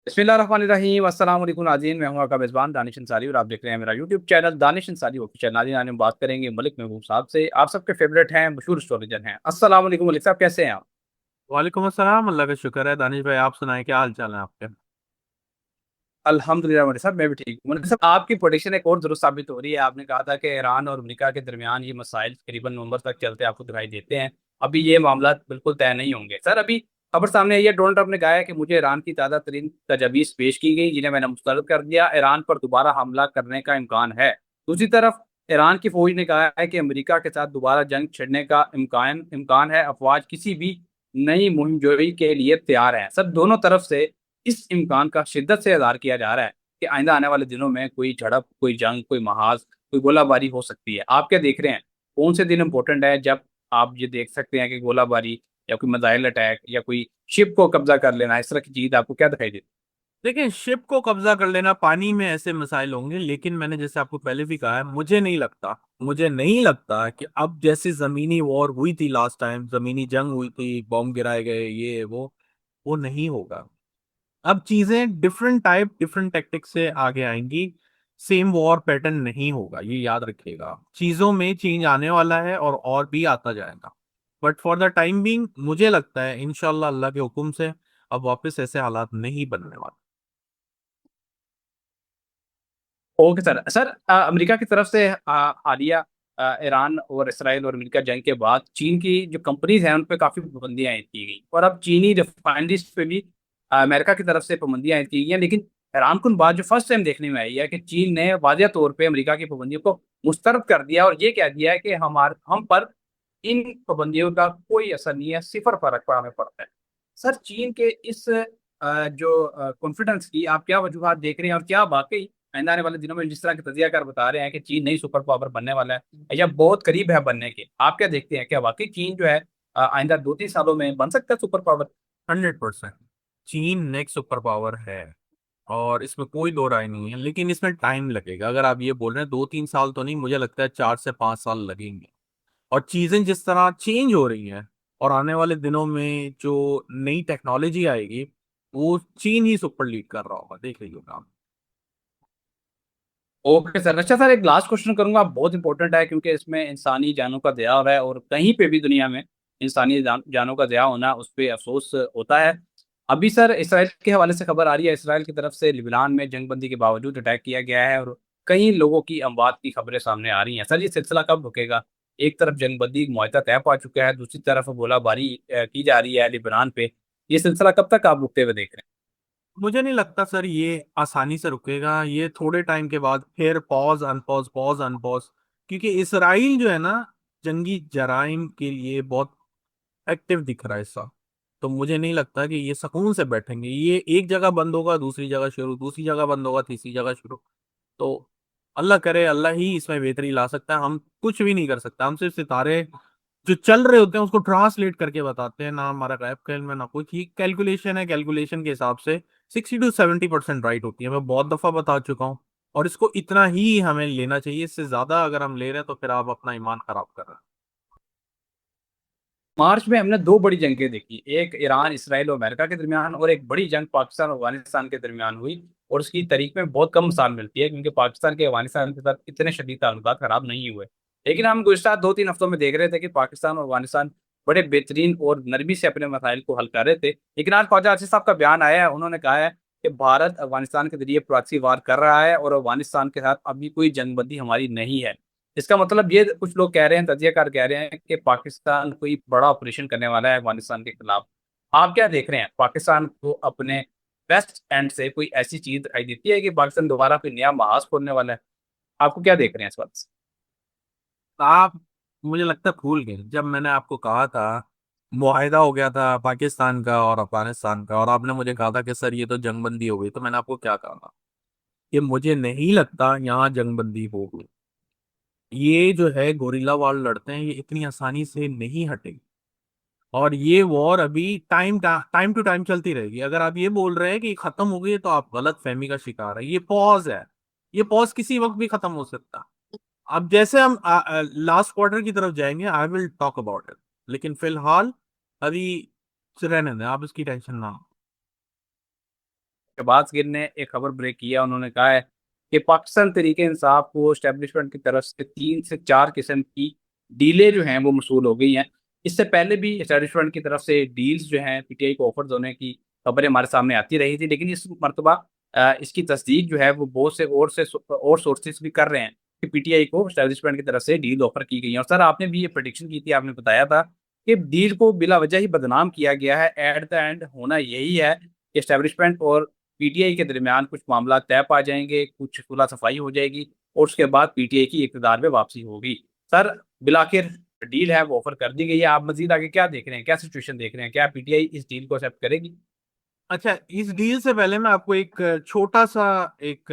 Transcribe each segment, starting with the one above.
बिस्मिल्लाहिर्रहमानिर्रहीम अस्सलाम वालेकुम नाज़रीन, मैं हूं आपका मेज़बान दानिश अंसारी और आप देख रहे हैं मेरा YouTube channel Danish Ansari official. नाज़रीन, आज हम बात करेंगे मलिक महबूब साहब से। आप सबके फेवरेट हैं, मशहूर एस्ट्रोलॉजर हैं। अस्सलाम वालेकुम मलिक साहब, कैसे हैं आप? वालेकुम अस्सलाम। अल्लाह का शुक्र है। दानिश भाई, आप सुनाएं, क्या हाल चाल है आपके? अल्हम्दुलिल्लाह मलिक साहब, मैं भी ठीक हूँ। मलिक साहब, आपकी प्रेडिक्शन एक और दुरुस्त साबित हो रही है। आपने कहा था कि ईरान और अमेरिका के दरमियान ये मसाइल करीबन नवंबर तक चलते आपको दिखाई देते हैं। अभी ये मामला बिल्कुल तय नहीं होंगे। सर, अभी खबर सामने आई है, डोनाल्ड ट्रंप ने कहा है कि मुझे ईरान की ताज़ा तरीन तजावीज़ पेश की गई, जिन्हें मैंने मुस्तरद कर दिया। ईरान पर दोबारा हमला करने का इम्कान है। दूसरी तरफ ईरान की फौज ने कहा है कि अमेरिका के साथ दोबारा जंग छिड़ने का इम्कान इम्कान है। अफवाज किसी भी नई मुहिमजोई के लिए तैयार है। सर, दोनों तरफ से इस इम्कान का शिद्दत से इज़हार किया जा रहा है कि आइंदा आने वाले दिनों में कोई झड़प, कोई जंग, कोई महाज, कोई गोलाबारी हो सकती है। आप क्या देख रहे हैं? कौन से दिन इंपॉर्टेंट है जब आप ये देख सकते हैं कि गोलाबारी या कोई मिसाइल अटैक या कोई शिप को कब्जा कर लेना, इस तरह की चीज आपको क्या दिखाई देती देखिए, शिप को कब्जा कर लेना, पानी में ऐसे मिसाइल होंगे, लेकिन मैंने जैसे आपको पहले भी कहा है, मुझे नहीं लगता कि अब जैसी जमीनी वॉर हुई थी लास्ट टाइम, जमीनी जंग हुई थी, बॉम्ब गिराए गए, ये वो नहीं होगा। अब चीजें डिफरेंट टाइप, डिफरेंट टेक्टिक से आगे आएंगी। सेम वॉर पैटर्न नहीं होगा, ये याद रखिएगा। चीजों में चेंज आने वाला है और भी आता जाएगा। But for the time being मुझे लगता है इंशाल्लाह अल्लाह के हुक्म से अब वापस ऐसे हालात नहीं बनने वाले। है? Okay sir. सर, अमेरिका की तरफ से हालिया ईरान और इसराइल और अमेरिका जंग के बाद चीन की जो कंपनीज हैं उन पर काफी पाबंदियां आयद की गई और अब चीनी रिफाइनरीज पे भी अमेरिका की तरफ से पाबंदियां आयद की गई हैं। लेकिन हैरान कुन बात जो फर्स्ट टाइम देखने में आई है कि चीन ने वाज़िया तौर पे अमेरिका की पाबंदियों को मुस्तरद कर दिया और ये कह दिया है कि हम पर इन पाबंदियों का कोई असर नहीं है, सिफर फर्क पर हमें पड़ता है। सर, चीन के इस जो कॉन्फिडेंस की आप क्या वजूहत देख रहे हैं और क्या वाकई आने आने वाले दिनों में जिस तरह के तजियाकार बता रहे हैं कि चीन नई सुपर पावर बनने वाला है या बहुत करीब है बनने के, आप क्या देखते हैं? क्या वाकई चीन जो है आइंदा 2-3 सालों में बन सकता है सुपर पावर? 100% चीन नेक्स्ट सुपर पावर है, और इसमें कोई दो राय नहीं है। लेकिन इसमें टाइम लगेगा। अगर आप ये बोल रहे हैं 2-3 साल, तो नहीं, मुझे लगता है 4 से 5 साल लगेंगे। और चीजें जिस तरह चेंज हो रही हैं, और आने वाले दिनों में जो नई टेक्नोलॉजी आएगी, वो चीन ही सुपर लीड कर रहा होगा, देख लीजिएगा आप। Okay sir. अच्छा सर, एक लास्ट क्वेश्चन करूंगा, बहुत इंपॉर्टेंट है क्योंकि इसमें इंसानी जानों का दया हो रहा है और कहीं पे भी दुनिया में इंसानी जानों का दया होना, उस पर अफसोस होता है। अभी सर, इसराइल के हवाले से खबर आ रही है, इसराइल की तरफ से लिबनान में जंगबंदी के बावजूद अटैक किया गया है और कई लोगों की अमवात की खबरें सामने आ रही हैं। सर, ये सिलसिला कब रुकेगा? एक तरफ जंगबंदी मुआहदा तय पा चुका है, दूसरी तरफ गोलाबारी की जा रही है लिबनान पे। ये सिलसिला कब तक आप रुकते हुए देख रहे मुझे नहीं लगता सर ये आसानी से रुकेगा। ये थोड़े टाइम के बाद फिर पॉज अनपॉज, पॉज अनपॉज। क्योंकि इसराइल जो है ना, जंगी जराइम के लिए बहुत एक्टिव दिख रहा है ऐसा। तो मुझे नहीं लगता कि ये सुकून से बैठेंगे। ये एक जगह बंद होगा, दूसरी जगह शुरू, दूसरी जगह बंद होगा, तीसरी जगह शुरू। तो अल्लाह करे, अल्लाह ही इसमें बेहतरी ला सकता है। हम कुछ भी नहीं कर सकते। हम सिर्फ सितारे जो चल रहे होते हैं उसको ट्रांसलेट करके बताते हैं। ना हमारा गैप कैल में ना कुछ ही कैलकुलेशन है। कैलकुलेशन के हिसाब से 60 to 70% राइट होती है। मैं बहुत दफा बता चुका हूँ। और इसको इतना ही हमें लेना चाहिए। इससे ज्यादा अगर हम ले रहे हैं तो फिर आप अपना ईमान खराब कर रहे हैं। मार्च में हमने दो बड़ी जंगें देखी, एक ईरान इसराइल और अमेरिका के दरमियान और एक बड़ी जंग पाकिस्तान और अफगानिस्तान के दरमियान हुई। और उसकी तारीख में बहुत कम मिसाल मिलती है क्योंकि पाकिस्तान के अफगानिस्तान के साथ इतने शदीद ताल्लुकात खराब नहीं हुए। लेकिन हम गुज़श्ता 2-3 हफ्तों में देख रहे थे कि पाकिस्तान और अफगानिस्तान बड़े बेहतरीन और नरमी से अपने मसाइल को हल कर रहे थे। लेकिन आज ख्वाजा आसिफ साहब का बयान आया है, उन्होंने कहा है कि भारत अफगानिस्तान के जरिए प्रॉक्सी वार कर रहा है और अफगानिस्तान के साथ अभी कोई जंगबंदी हमारी नहीं है। इसका मतलब ये कुछ लोग कह रहे हैं, तजियाकार कह रहे हैं कि पाकिस्तान कोई बड़ा ऑपरेशन करने वाला है अफगानिस्तान के खिलाफ। आप क्या देख रहे हैं? पाकिस्तान को अपने वेस्ट एंड से कोई ऐसी चीज दिखाई देती है कि पाकिस्तान दोबारा कोई नया महाज खोलने वाला है? आपको क्या देख रहे हैं इस बात से? आप, मुझे लगता है भूल गए जब मैंने आपको कहा था मुआहिदा हो गया था पाकिस्तान का और अफगानिस्तान का, और आपने मुझे कहा था कि सर ये तो जंगबंदी हो गई। तो मैंने आपको क्या कहा था कि मुझे नहीं लगता यहाँ जंगबंदी होगी। ये जो है गोरिल्ला वार लड़ते हैं, ये इतनी आसानी से नहीं हटेगी। और ये वॉर अभी टाइम टू टाइम चलती रहेगी। अगर आप ये बोल रहे हैं कि खत्म हो गई है, तो आप गलत फहमी का शिकार है। ये पॉज है। ये पॉज किसी वक्त भी खत्म हो सकता है। अब जैसे हम लास्ट क्वार्टर की तरफ जाएंगे, I will talk about it. लेकिन फिलहाल अभी रहने दें, आप इसकी टेंशन ना। शहबाज गिल ने एक खबर ब्रेक किया, उन्होंने कहा है कि पाकिस्तान तरीके इंसाफ को एस्टेब्लिशमेंट की तरफ से 3 से 4 किस्म की डीले जो हैं वो मसूल हो गई हैं। इससे पहले भी एस्टेब्लिशमेंट की तरफ से डील्स जो हैं पीटीआई को ऑफर होने की खबरें हमारे सामने आती रही थी, लेकिन इस मरतबा इसकी तस्दीक जो है वो बहुत से और सोर्सेज भी कर रहे हैं कि पीटीआई को एस्टेब्लिशमेंट की तरफ से डील ऑफर की गई है। और सर आपने भी ये प्रेडिक्शन की थी, आपने बताया था कि डील को बिला वजह ही बदनाम किया गया है। एट द एंड होना यही है कि एस्टेब्लिशमेंट और पीटीआई के दरमियान कुछ मामला तय पा जाएंगे, कुछ खुला सफाई हो जाएगी और उसके बाद पीटीआई की इकतदार में वापसी होगी। सर बिलाखिर डील है वो ऑफर कर दी गई है, आप मजीद आगे क्या देख रहे हैं, क्या सिचुएशन देख रहे हैं, क्या पीटीआई इस डील को एक्सेप्ट करेगी? अच्छा, इस डील से पहले मैं आपको एक छोटा सा एक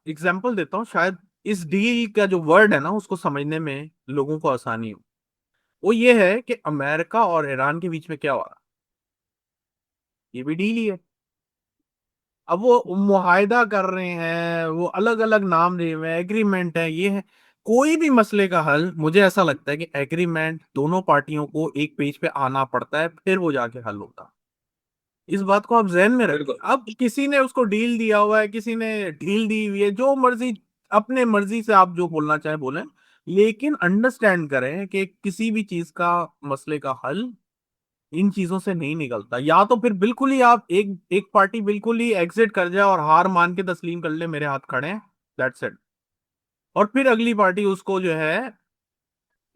एग्जांपल देता हूँ, शायद इस डील का जो वर्ड है ना उसको समझने में लोगों को आसानी हो। वो ये है कि अमेरिका और ईरान के बीच में क्या हो रहा है, ये भी डील ही है। अब वो मुआहदा कर रहे हैं, वो अलग अलग नाम दे हुए हैं, एग्रीमेंट है, ये है। कोई भी मसले का हल मुझे ऐसा लगता है कि एग्रीमेंट दोनों पार्टियों को एक पेज पे आना पड़ता है, फिर वो जाके हल होता है। इस बात को आप जहन में रखिए। बिल्कुल। अब किसी ने उसको डील दिया हुआ है, किसी ने ढील दी हुई है, जो मर्जी, अपने मर्जी से आप जो बोलना चाहे बोलें, लेकिन अंडरस्टैंड करें कि किसी भी चीज का, मसले का हल इन चीजों से नहीं निकलता। या तो फिर बिल्कुल ही आप एक एक पार्टी बिल्कुल ही एग्जिट कर जाए और हार मान के तस्लीम कर ले, मेरे हाथ खड़े हैं, दैट्स इट। और फिर अगली पार्टी उसको जो है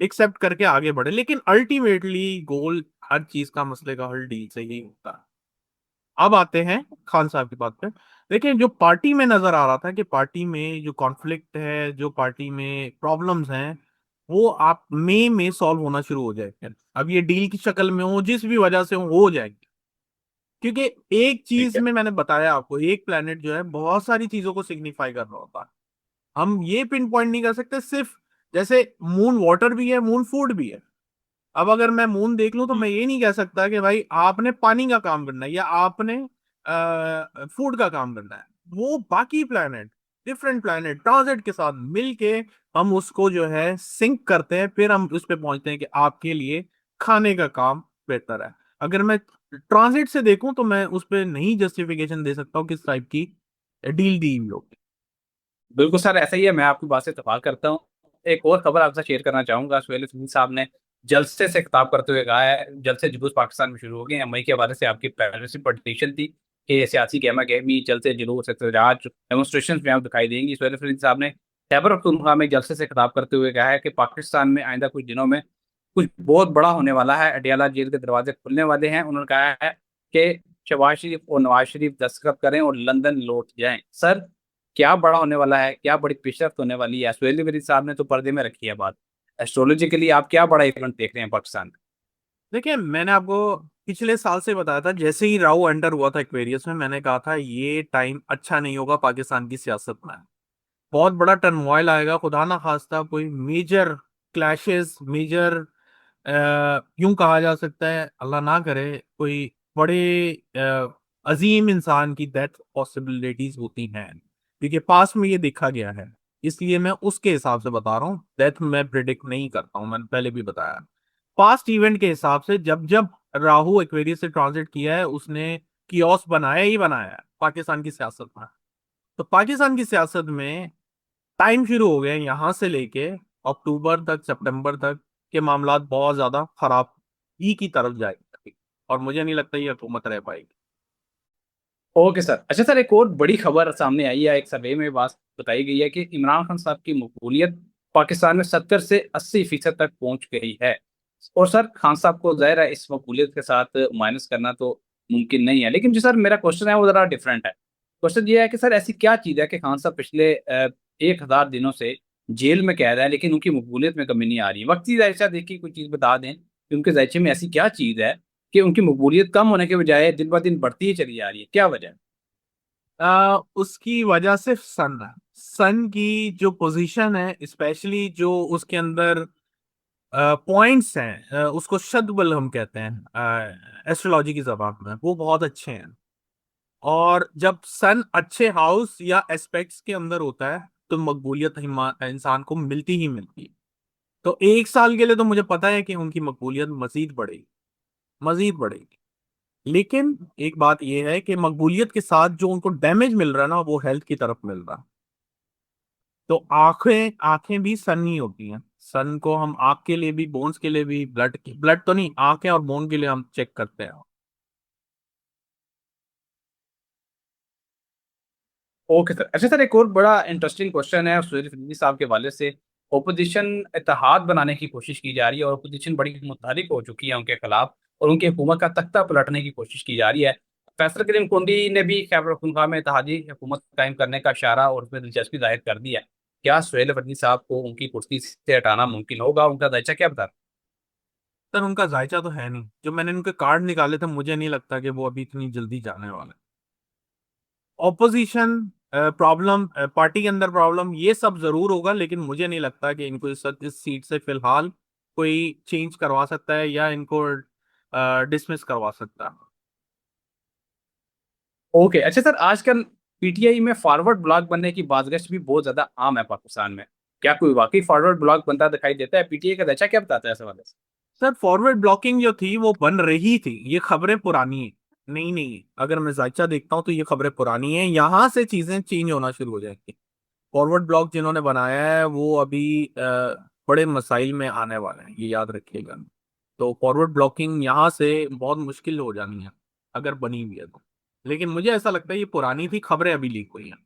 एक्सेप्ट करके आगे बढ़े, लेकिन अल्टीमेटली गोल हर चीज का, मसले का हल डील से ही होता है। अब आते हैं खान साहब की बात पे। देखिए, जो पार्टी में नजर आ रहा था कि पार्टी में जो कॉन्फ्लिक्ट है, जो पार्टी में प्रॉब्लम्स हैं, वो आप मई में सॉल्व होना शुरू हो जाएंगे। अब ये डील की शक्ल में हो, जिस भी वजह से हो जाएंगे। क्योंकि एक ठीक चीज है। में मैंने बताया आपको, एक प्लेनेट जो है बहुत सारी चीजों को सिग्निफाई कर रहा होता है। हम ये पिन पॉइंट नहीं कर सकते सिर्फ, जैसे मून वाटर भी है, मून फूड भी है। अब अगर मैं मून देख लूं तो मैं ये नहीं कह सकता कि भाई आपने पानी का काम करना है या आपने फूड का काम करना है। वो बाकी प्लैनेट, डिफरेंट प्लैनेट ट्रांजिट के साथ मिलके हम उसको जो है सिंक करते हैं, फिर हम उस पे पहुंचते हैं कि आपके लिए खाने का काम बेहतर है। अगर मैं ट्रांजिट से देखूं तो मैं उस पर नहीं जस्टिफिकेशन दे सकता हूँ किस टाइप की डील दी हुई होगी। बिल्कुल सर ऐसा ही है, मैं आपकी बात से इत्तेफाक करता हूँ। एक और खबर आपसे शेयर करना चाहूंगा। सुहेल सुनील साहब ने जलसे से खिताब करते हुए कहा है, जलसे जुलूस पाकिस्तान में शुरू हो गए हैं। मई के हवाले से आपकी पहले पटिशन थी कि सियासी गहमा गहमी, जलसे जुलूस, एहतजाज, डेमोस्ट्रेशन में आप दिखाई देंगी। सुहेल सुनील साहब ने खैबर पख्तूनख्वा में जलसे से खिताब करते हुए कहा है कि पाकिस्तान में आइंदा कुछ दिनों में कुछ बहुत बड़ा होने वाला है, अडियाला जेल के दरवाजे खुलने वाले हैं। उन्होंने कहा है कि शहबाज शरीफ और नवाज शरीफ दस्तखत करें और लंदन लौट जाएं। सर क्या बड़ा होने वाला है, क्या बड़ी पेशरफ्त होने वाली है? सुहेल वरीद साहब ने तो पर्दे में रखी है बात। एस्ट्रोलॉजिकली आप क्या बड़ा इवेंट देख रहे हैं पाकिस्तान में? देखिए, मैंने आपको पिछले साल से बताया था, जैसे ही राव एंटर हुआ था एक्वेरियस में, मैंने कहा था ये टाइम अच्छा नहीं होगा पाकिस्तान की सियासत में। बहुत बड़ा टर्मोइल आएगा, खुदा ना खास्ता कोई मेजर क्लैशेस, मेजर, यूं कहा जा सकता है, अल्लाह ना करे, कोई बड़े अजीम इंसान की डेथ पॉसिबिलिटीज होती हैं, क्योंकि पास में ये देखा गया है। इसलिए मैं उसके हिसाब से बता रहा हूँ, डेथ मैं प्रिडिक्ट नहीं करता हूँ, मैंने पहले भी बताया। पास्ट इवेंट के हिसाब से जब जब राहु एक्वेरियस से ट्रांजिट किया है, उसने कियोस बनाया ही बनाया है पाकिस्तान की सियासत में। तो पाकिस्तान की सियासत में टाइम शुरू हो गए यहां से लेके अक्टूबर तक, सितंबर तक के मामलात बहुत ज्यादा खराब ही की तरफ जाएंगे, और मुझे नहीं लगता ये हुकूमत रह पाएगी। Okay sir. अच्छा सर, एक और बड़ी खबर सामने आई है, एक सर्वे में बात बताई गई है कि इमरान खान साहब की मकबूलियत पाकिस्तान में 70 से 80% तक पहुंच गई है। और सर खान साहब को जाहिर है इस मकबूलियत के साथ माइनस करना तो मुमकिन नहीं है, लेकिन जो सर मेरा क्वेश्चन है वो जरा डिफरेंट है। क्वेश्चन ये है कि सर ऐसी क्या चीज़ है कि खान साहब पिछले 1000 दिनों से जेल में कैद है लेकिन उनकी मकबूलियत में कमी नहीं आ रही? वक्ती जायशा देखिए कोई चीज़ बता दें कि उनके जायचे में ऐसी क्या चीज़ है कि उनकी मकबूलियत कम होने के बजाय दिन ब दिन बढ़ती ही चली जा रही है, क्या वजह है? उसकी वजह सिर्फ सन है। सन की जो पोजीशन है, स्पेशली जो उसके अंदर पॉइंट्स हैं, उसको शद्बल हम कहते हैं एस्ट्रोलॉजी की जबान में, वो बहुत अच्छे हैं। और जब सन अच्छे हाउस या एस्पेक्ट्स के अंदर होता है तो मकबूलियत इंसान को मिलती ही मिलती है। तो एक साल के लिए तो मुझे पता है कि उनकी मकबूलियत मजीद बढ़ेगी, मजीद बढ़ेगी। लेकिन एक बात यह है कि मकबूलियत के साथ जो उनको डैमेज मिल रहा है ना, वो हेल्थ की तरफ मिल रहा है। तो आंखें आंखें भी सन ही होती हैं। सन को हम आंख के लिए भी, बोन्स के लिए भी, ब्लड तो नहीं, आंखें और बोन के लिए हम चेक करते हैं। Okay sir. अच्छा सर, एक और बड़ा इंटरेस्टिंग क्वेश्चन है सुहैल रिजवी साहब के हवाले से। ओपोजिशन इत्तेहाद बनाने की कोशिश की जा रही है और ओपोजिशन बड़ी मुतहरिक हो चुकी है उनके खिलाफ, और उनकी हुकूमत का तख्ता पलटने की कोशिश की जा रही है। फैसल करीम कोंडी ने भी खैबर पख्तूनख्वा में इत्तेहादी हुकूमत कायम करने का इशारा और उसमें दिलचस्पी जाहिर कर दी है। क्या सुहैल रिजवी साहब को उनकी कुर्सी से हटाना मुमकिन होगा? उनका दायचा क्या बता? सर उनका जायचा तो है नहीं। जो मैंने उनके कार्ड निकाले थे, मुझे नहीं लगता कि वो अभी इतनी जल्दी जाने वाले। ऑपोजिशन प्रॉब्लम, पार्टी के अंदर प्रॉब्लम, ये सब जरूर होगा, लेकिन मुझे नहीं लगता कि इनको इस सीट से फिलहाल कोई चेंज करवा सकता है या इनको डिसमिस करवा सकता है। ओके। अच्छा सर, आजकल पीटीआई में फॉरवर्ड ब्लॉक बनने की बाज़गश्त भी बहुत ज्यादा आम है पाकिस्तान में। क्या कोई वाकई फॉरवर्ड ब्लॉक बनता दिखाई देता है? पीटीआई का दैचा क्या बताता है इस हवाले से? सर फॉरवर्ड ब्लॉकिंग जो थी वो बन रही थी, ये खबरें पुरानी है। नहीं नहीं, अगर मैं जायचा देखता हूँ तो ये खबरें पुरानी है, यहाँ से चीजें चेंज होना शुरू हो जाएंगी। फॉरवर्ड ब्लॉक जिन्होंने बनाया है वो अभी बड़े मसाइल में आने वाले हैं, ये याद रखिएगा। तो फॉरवर्ड ब्लॉकिंग यहाँ से बहुत मुश्किल हो जानी है अगर बनी हुई है तो। लेकिन मुझे ऐसा लगता है ये पुरानी थी, खबरें अभी लीक हुई हैं।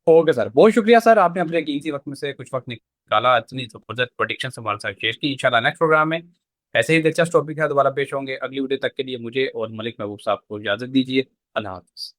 ओके सर, बहुत शुक्रिया सर, आपने अपने कीमती वक्त में से कुछ वक्त निकाला इतनी जबरदस्त प्रोडिक्शन हमारे साथ शेयर की। इंशाल्लाह नेक्स्ट प्रोग्राम में ऐसे ही दिलचस्प टॉपिक है दोबारा पेश होंगे। अगली वीडियो तक के लिए मुझे और मलिक महबूब साहब को इजाजत दीजिए। अल्लाह हाफ़िज़।